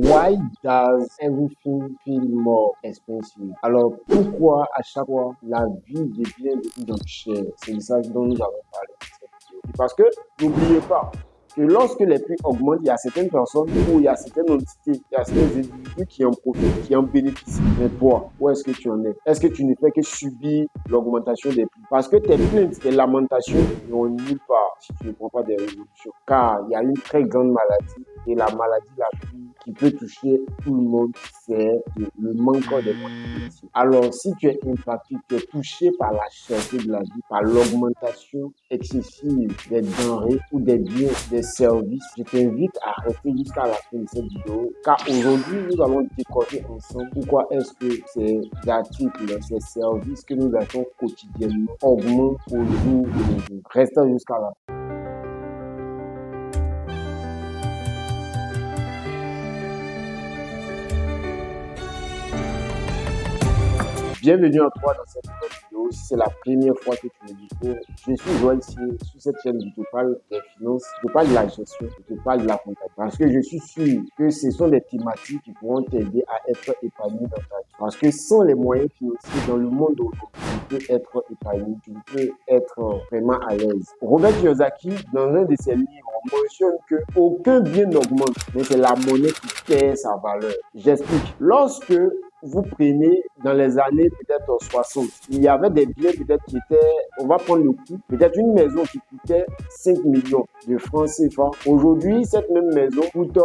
why does everything feel more expensive? Alors, pourquoi à chaque fois la vie devient de plus en plus chère? C'est de ça dont nous avons parlé dans cette vidéo. Parce que n'oubliez pas que lorsque les prix augmentent, il y a certaines personnes ou il y a certaines entités, il y a certains individus qui en profitent, qui en bénéficient. Mais toi, où est-ce que tu en es? Est-ce que tu ne fais que subir l'augmentation des prix? Parce que tes plaintes, tes lamentations n'ont nulle part si tu ne prends pas des résolutions. Car il y a une très grande maladie et la maladie la plus qui peut toucher tout le monde, c'est le manque de motivation. Alors, si tu es impacté, tu es touché par la cherté de la vie, par l'augmentation excessive des denrées ou des biens, des services, je t'invite à rester jusqu'à la fin de cette vidéo, car aujourd'hui, nous allons découvrir ensemble pourquoi est-ce que ces articles, ces services que nous achetons quotidiennement augmentent au jour le jour. Restez jusqu'à la fin. Bienvenue à toi dans cette nouvelle vidéo. Si c'est la première fois que tu me découvres, je suis Joël ici sur cette chaîne. Je te parle des finances, je te parle de la gestion, je te parle de la comptabilité. Parce que je suis sûr que ce sont des thématiques qui pourront t'aider à être épanoui dans ta vie. Parce que sans les moyens financiers dans le monde aujourd'hui, tu peux être épanoui, tu peux être vraiment à l'aise. Robert Kiyosaki, dans un de ses livres, mentionne que aucun bien n'augmente, mais c'est la monnaie qui perd sa valeur. J'explique. Lorsque vous prenez dans les années peut-être 60, il y avait des biens peut-être qui étaient, on va prendre le coût, peut-être une maison qui coûtait 5 millions de francs CFA. Aujourd'hui, cette même maison coûte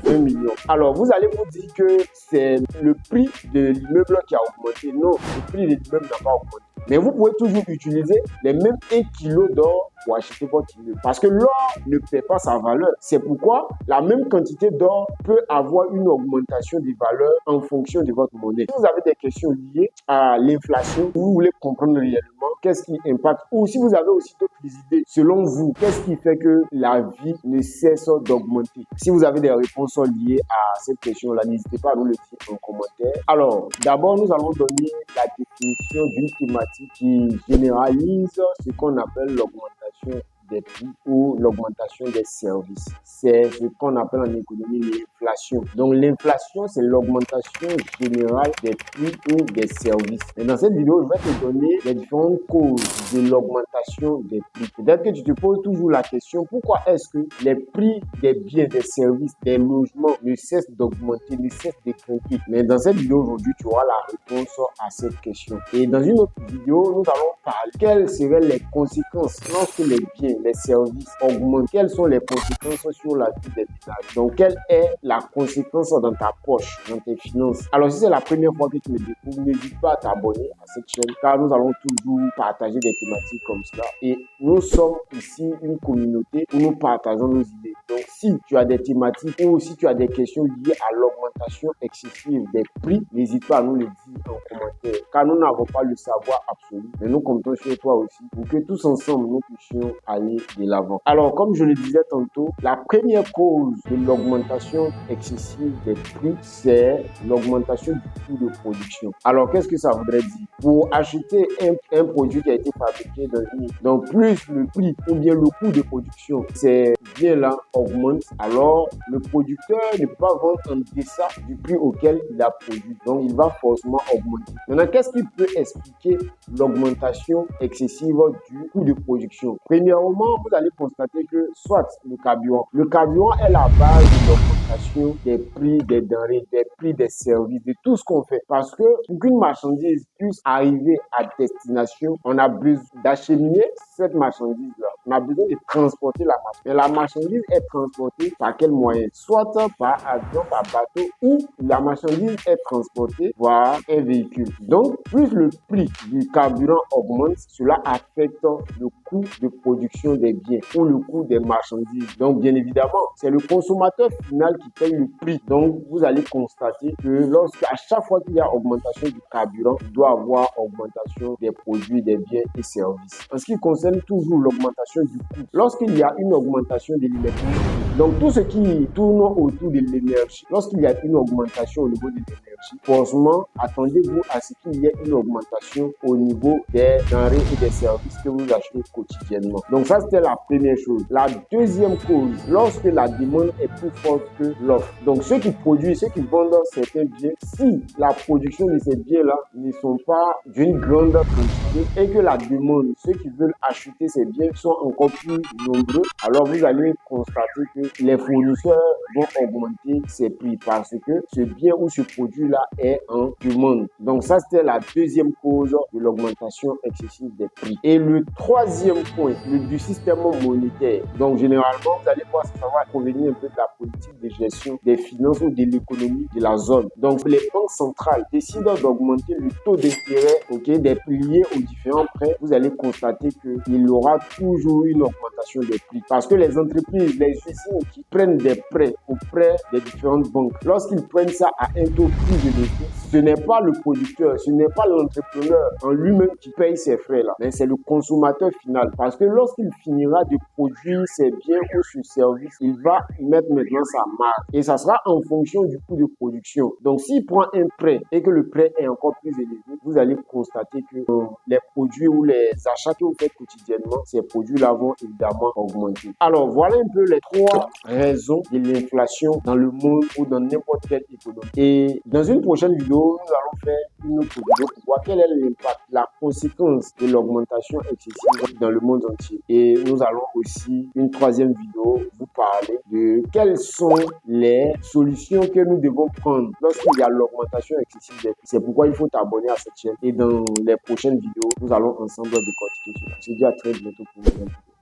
20 millions. Alors, vous allez vous dire que c'est le prix de l'immeuble qui a augmenté. Non, le prix de l'immeuble n'a pas augmenté. Mais vous pouvez toujours utiliser les mêmes 1 kg d'or pour acheter votre immeuble. Parce que l'or ne perd pas sa valeur. C'est pourquoi la même quantité d'or peut avoir une augmentation de valeur en fonction de votre monnaie. Si vous avez des questions liées à l'inflation, vous voulez comprendre réellement qu'est-ce qui impacte, ou si vous avez aussi d'autres idées, selon vous, qu'est-ce qui fait que la vie ne cesse d'augmenter? Si vous avez des réponses liées à cette question-là, n'hésitez pas à nous le dire en commentaire. Alors, d'abord, nous allons donner la définition d'une thématique qui généralise ce qu'on appelle l'augmentation des prix ou l'augmentation des services. C'est ce qu'on appelle en économie l'inflation. Donc l'inflation, c'est l'augmentation générale des prix ou des services. Et dans cette vidéo, je vais te donner les différentes causes de l'augmentation des prix. Peut-être que tu te poses toujours la question, pourquoi est-ce que les prix des biens, des services, des logements ne cessent d'augmenter, ne cessent de grimper? Mais dans cette vidéo aujourd'hui, tu auras la réponse à cette question. Et dans une autre vidéo, nous allons parler quelles seraient les conséquences lorsque les biens, les services augmentent. Quelles sont les conséquences sur la vie des ménages? Donc, quelle est la conséquence dans ta poche, dans tes finances? Alors, si c'est la première fois que tu me découvres, n'hésite pas à t'abonner à cette chaîne, car nous allons toujours partager des thématiques comme cela. Et nous sommes ici une communauté où nous partageons nos idées. Donc, si tu as des thématiques ou si tu as des questions liées à l'augmentation excessive des prix, n'hésite pas à nous le dire en commentaire, car nous n'avons pas le savoir absolu, mais nous comptons sur toi aussi pour que tous ensemble nous puissions aller de l'avant. Alors, comme je le disais tantôt, la première cause de l'augmentation excessive des prix, c'est l'augmentation du coût de production. Alors, qu'est-ce que ça voudrait dire? Pour acheter un produit qui a été fabriqué dans une... Donc, plus le prix ou bien le coût de production, ces biens-là augmente, alors le producteur ne peut pas vendre en deçà du prix auquel il a produit. Donc, il va forcément augmenter. Maintenant, qu'est-ce qui peut expliquer l'augmentation excessive du coût de production? Premièrement, vous allez constater que soit le carburant. Le carburant est la base de l'augmentation des prix des denrées, des prix des services, de tout ce qu'on fait. Parce que pour qu'une marchandise puisse arriver à destination, on a besoin d'acheminer cette marchandise-là. On a besoin de transporter la marchandise. Mais la marchandise est transportée par quel moyen? Soit par avion, par bateau, ou la marchandise est transportée par un véhicule. Donc, plus le prix du carburant augmente, cela affecte le coût de production des biens ou le coût des marchandises. Donc, bien évidemment, c'est le consommateur final qui paye le prix. Donc, vous allez constater que à chaque fois qu'il y a augmentation du carburant, il doit avoir augmentation des produits, des biens et services. En ce qui concerne toujours l'augmentation du coût, lorsqu'il y a une augmentation de l'électricité, Donc, tout ce qui tourne autour de l'énergie, lorsqu'il y a une augmentation au niveau de l'énergie, forcément, attendez-vous à ce qu'il y ait une augmentation au niveau des denrées et des services que vous achetez quotidiennement. Donc, ça, c'était la première chose. La deuxième cause, lorsque la demande est plus forte que l'offre. Donc, ceux qui produisent, ceux qui vendent certains biens, si la production de ces biens-là ne sont pas d'une grande quantité et que la demande, ceux qui veulent acheter ces biens sont encore plus nombreux, alors vous allez constater que les fournisseurs vont augmenter ses prix parce que ce bien ou ce produit-là est en demande. Donc, ça, c'était la deuxième cause de l'augmentation excessive des prix. Et le troisième point, du système monétaire. Donc, généralement, vous allez voir, ça va provenir un peu de la politique de gestion des finances ou de l'économie de la zone. Donc, les banques centrales décident d'augmenter le taux d'intérêt des prix liés aux différents prêts. Vous allez constater qu'il y aura toujours une augmentation des prix parce que les entreprises, les usines qui prennent des prêts auprès des différentes banques, lorsqu'ils prennent ça à un taux plus élevé, ce n'est pas le producteur, ce n'est pas l'entrepreneur en lui-même qui paye ces frais-là, mais c'est le consommateur final. Parce que lorsqu'il finira de produire ses biens ou ses services, il va mettre maintenant sa marge. Et ça sera en fonction du coût de production. Donc, s'il prend un prêt et que le prêt est encore plus élevé, vous allez constater que les produits ou les achats que vous faites quotidiennement, ces produits-là vont évidemment augmenter. Alors, voilà un peu les trois raisons de l'inflation dans le monde ou dans n'importe quelle économie. Et dans une prochaine vidéo, nous allons faire une autre vidéo pour voir quel est l'impact, la conséquence de l'augmentation excessive dans le monde entier. Et nous allons aussi, une troisième vidéo, vous parler de quelles sont les solutions que nous devons prendre lorsqu'il y a l'augmentation excessive des prix. C'est pourquoi il faut t'abonner à cette chaîne. Et dans les prochaines vidéos, nous allons ensemble décortiquer cela. Je te dis à très bientôt pour une nouvelle vidéo.